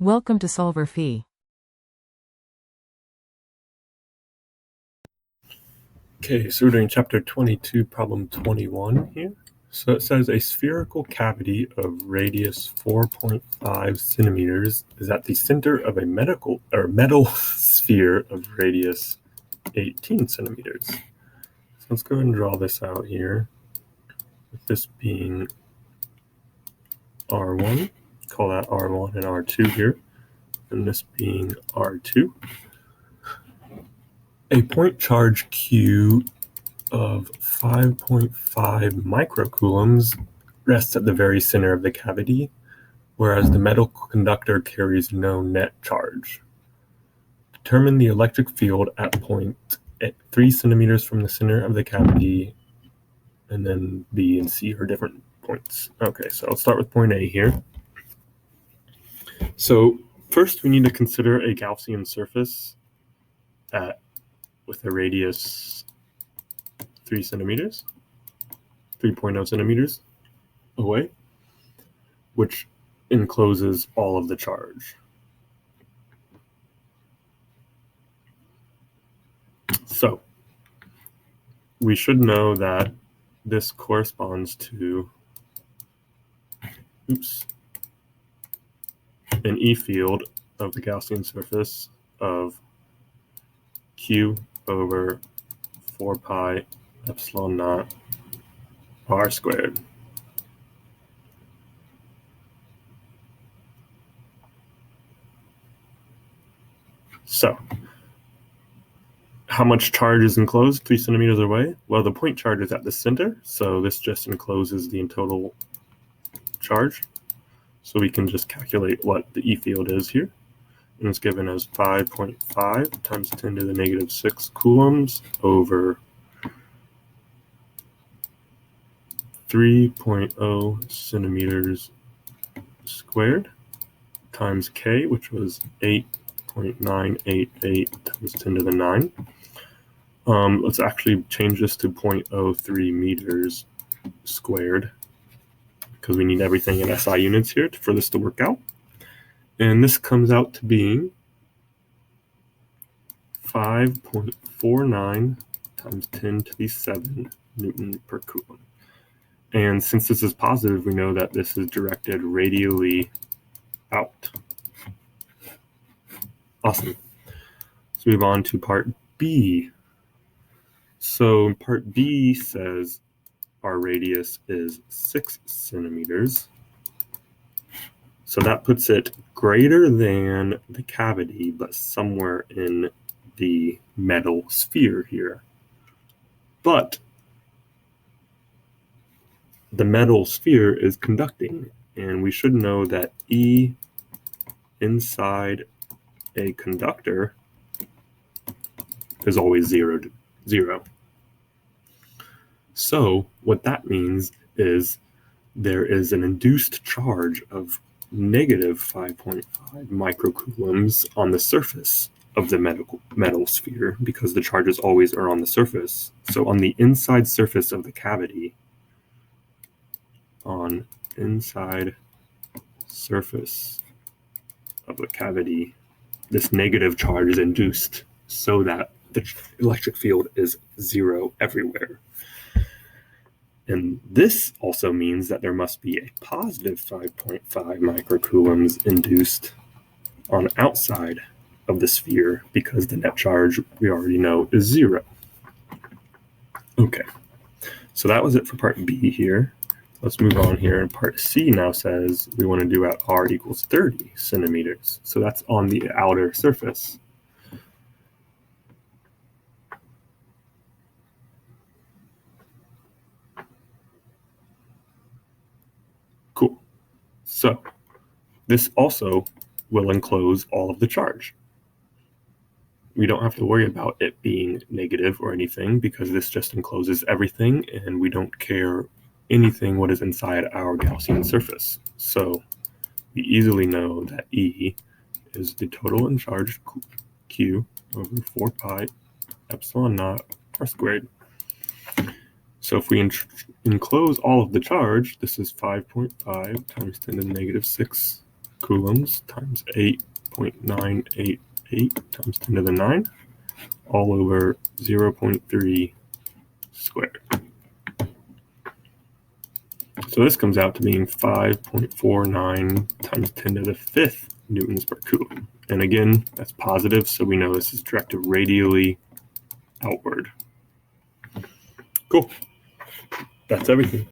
Welcome to solverfy. Okay, so we're doing chapter 22, problem 21 here. So it says a spherical cavity of radius 4.5 centimeters is at the center of a metal sphere of radius 18 centimeters. So let's go ahead and draw this out here. With this being R1, call that R1 and R2 here, and this being R2. A point charge Q of 5.5 microcoulombs rests at the very center of the cavity, whereas the metal conductor carries no net charge. Determine the electric field at 3 centimeters from the center of the cavity, and then B and C are different points. Okay, so I'll start with point A here. So first we need to consider a Gaussian surface with a radius 3.0 centimeters away, which encloses all of the charge. So we should know that this corresponds to an E field of the Gaussian surface of Q over 4 pi epsilon naught r squared. So how much charge is enclosed 3 centimeters away? Well, the point charge is at the center, so this just encloses the total charge. So we can just calculate what the E field is here. And it's given as 5.5 times 10 to the negative 6 coulombs over 3.0 centimeters squared times K, which was 8.988 times 10 to the 9. Let's actually change this to 0.03 meters squared, because we need everything in SI units here for this to work out. And this comes out to being 5.49 times 10 to the 7 Newton per coulomb. And since this is positive, we know that this is directed radially out. Awesome. Let's move on to part B. So part B says our radius is 6 centimeters. So that puts it greater than the cavity, but somewhere in the metal sphere here. But the metal sphere is conducting, and we should know that E inside a conductor is always 0. So what that means is there is an induced charge of negative 5.5 microcoulombs on the surface of the metal sphere, because the charges always are on the surface. So on the inside surface of the cavity, this negative charge is induced so that the electric field is 0 everywhere. And this also means that there must be a positive 5.5 microcoulombs induced on the outside of the sphere, because the net charge, we already know, is 0. Okay, so that was it for part B here. Let's move on here. And part C now says we want to do at R equals 30 centimeters. So that's on the outer surface. Cool. So this also will enclose all of the charge. We don't have to worry about it being negative or anything, because this just encloses everything, and we don't care anything what is inside our Gaussian surface. So we easily know that E is the total uncharged Q over 4 pi epsilon naught r squared. So if we enclose all of the charge, this is 5.5 times 10 to the negative 6 coulombs times 8.988 times 10 to the 9, all over 0.3 squared. So this comes out to being 5.49 times 10 to the 5th newtons per coulomb. And again, that's positive, so we know this is directed radially outward. Cool. That's everything.